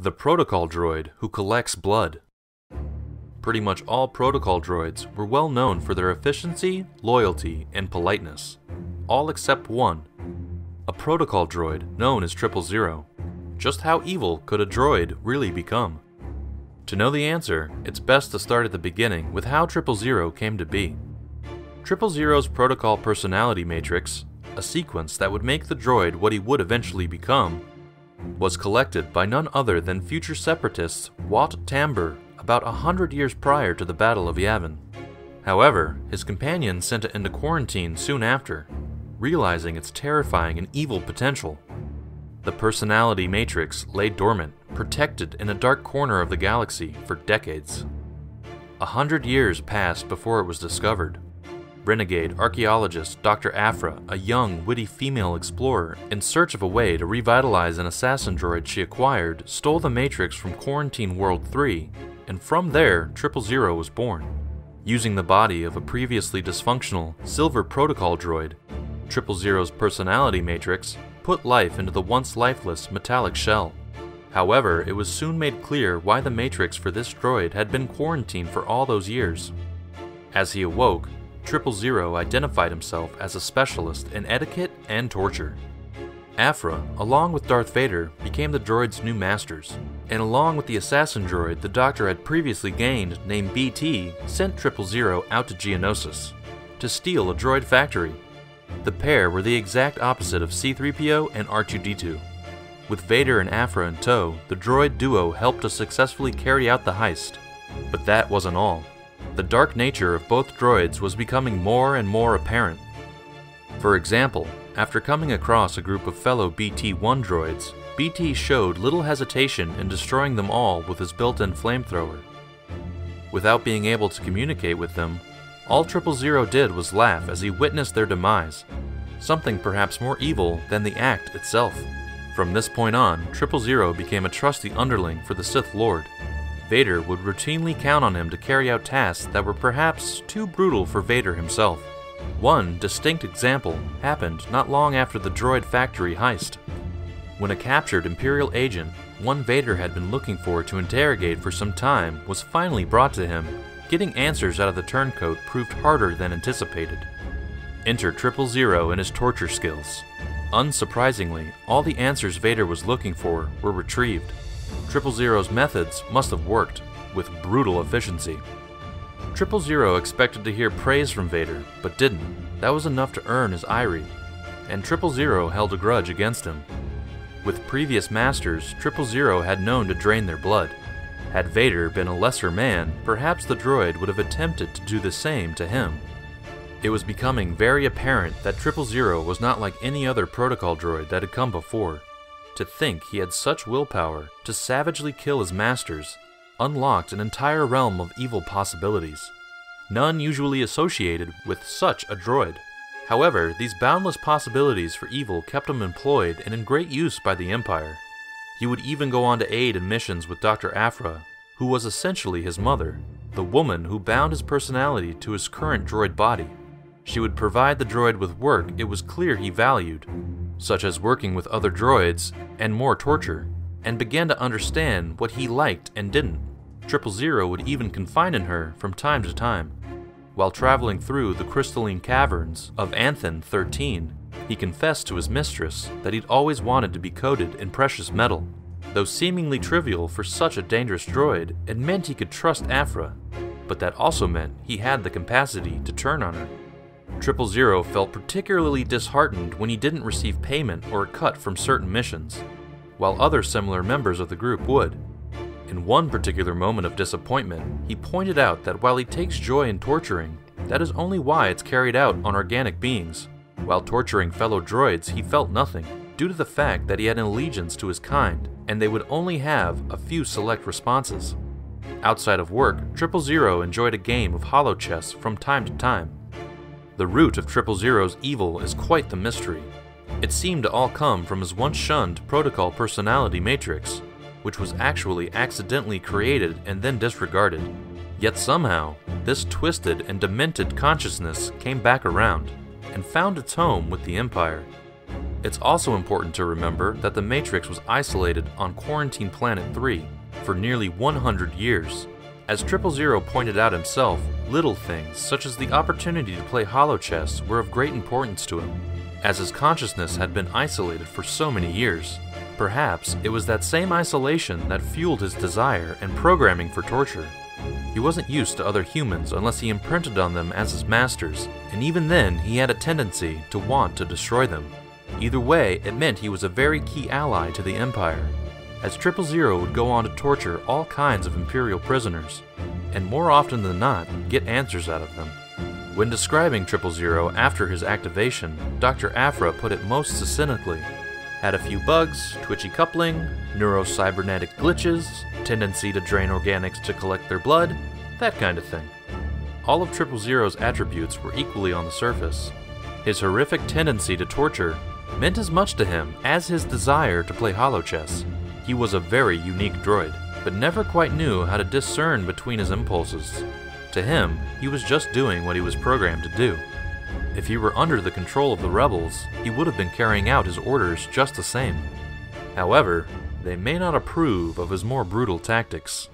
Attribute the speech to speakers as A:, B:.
A: The protocol droid who collects blood. Pretty much all protocol droids were well known for their efficiency, loyalty, and politeness. All except one. A protocol droid known as 000. Just how evil could a droid really become? To know the answer, it's best to start at the beginning with how 000 came to be. 000's protocol personality matrix, a sequence that would make the droid what he would eventually become, was collected by none other than future separatist Wat Tambor about 100 years prior to the Battle of Yavin. However, his companions sent it into quarantine soon after, realizing its terrifying and evil potential. The personality matrix lay dormant, protected in a dark corner of the galaxy for decades. 100 years passed before it was discovered. Renegade archaeologist Dr. Aphra, a young, witty female explorer, in search of a way to revitalize an assassin droid she acquired, stole the Matrix from Quarantine World 3, and from there, 000 was born. Using the body of a previously dysfunctional Silver Protocol droid, 000's personality matrix put life into the once lifeless metallic shell. However, it was soon made clear why the Matrix for this droid had been quarantined for all those years. As he awoke, 000 identified himself as a specialist in etiquette and torture. Aphra, along with Darth Vader, became the droid's new masters, and along with the assassin droid the Doctor had previously gained named BT, sent 000 out to Geonosis to steal a droid factory. The pair were the exact opposite of C-3PO and R2-D2. With Vader and Aphra in tow, the droid duo helped to successfully carry out the heist. But that wasn't all. The dark nature of both droids was becoming more and more apparent. For example, after coming across a group of fellow BT-1 droids, BT showed little hesitation in destroying them all with his built-in flamethrower. Without being able to communicate with them, all 000 did was laugh as he witnessed their demise, something perhaps more evil than the act itself. From this point on, 000 became a trusty underling for the Sith Lord. Vader would routinely count on him to carry out tasks that were perhaps too brutal for Vader himself. One distinct example happened not long after the droid factory heist. When a captured Imperial agent, one Vader had been looking for to interrogate for some time, was finally brought to him, getting answers out of the turncoat proved harder than anticipated. Enter 000 and his torture skills. Unsurprisingly, all the answers Vader was looking for were retrieved. 000's methods must have worked, with brutal efficiency. 000 expected to hear praise from Vader, but didn't. That was enough to earn his ire, and 000 held a grudge against him. With previous masters, 000 had known to drain their blood. Had Vader been a lesser man, perhaps the droid would have attempted to do the same to him. It was becoming very apparent that 000 was not like any other protocol droid that had come before. To think he had such willpower to savagely kill his masters unlocked an entire realm of evil possibilities, none usually associated with such a droid. However, these boundless possibilities for evil kept him employed and in great use by the Empire. He would even go on to aid in missions with Dr. Aphra, who was essentially his mother, the woman who bound his personality to his current droid body. She would provide the droid with work it was clear he valued, such as working with other droids and more torture, and began to understand what he liked and didn't. 000 would even confide in her from time to time. While traveling through the crystalline caverns of Anthin 13, he confessed to his mistress that he'd always wanted to be coated in precious metal. Though seemingly trivial for such a dangerous droid, it meant he could trust Aphra, but that also meant he had the capacity to turn on her. 000 felt particularly disheartened when he didn't receive payment or a cut from certain missions, while other similar members of the group would. In one particular moment of disappointment, he pointed out that while he takes joy in torturing, that is only why it's carried out on organic beings. While torturing fellow droids, he felt nothing, due to the fact that he had an allegiance to his kind, and they would only have a few select responses. Outside of work, 000 enjoyed a game of holo chess from time to time. The root of 000's evil is quite the mystery. It seemed to all come from his once shunned protocol personality matrix, which was actually accidentally created and then disregarded. Yet somehow, this twisted and demented consciousness came back around, and found its home with the Empire. It's also important to remember that the Matrix was isolated on Quarantine Planet 3 for nearly 100 years. As 000 pointed out himself, little things such as the opportunity to play holochess were of great importance to him, as his consciousness had been isolated for so many years. Perhaps it was that same isolation that fueled his desire and programming for torture. He wasn't used to other humans unless he imprinted on them as his masters, and even then he had a tendency to want to destroy them. Either way, it meant he was a very key ally to the Empire, as 000 would go on to torture all kinds of Imperial prisoners, and more often than not, get answers out of them. When describing 000 after his activation, Dr. Aphra put it most succinctly: had a few bugs, twitchy coupling, neurocybernetic glitches, tendency to drain organics to collect their blood, that kind of thing. All of 000's attributes were equally on the surface. His horrific tendency to torture meant as much to him as his desire to play holochess. He was a very unique droid, but never quite knew how to discern between his impulses. To him, he was just doing what he was programmed to do. If he were under the control of the rebels, he would have been carrying out his orders just the same. However, they may not approve of his more brutal tactics.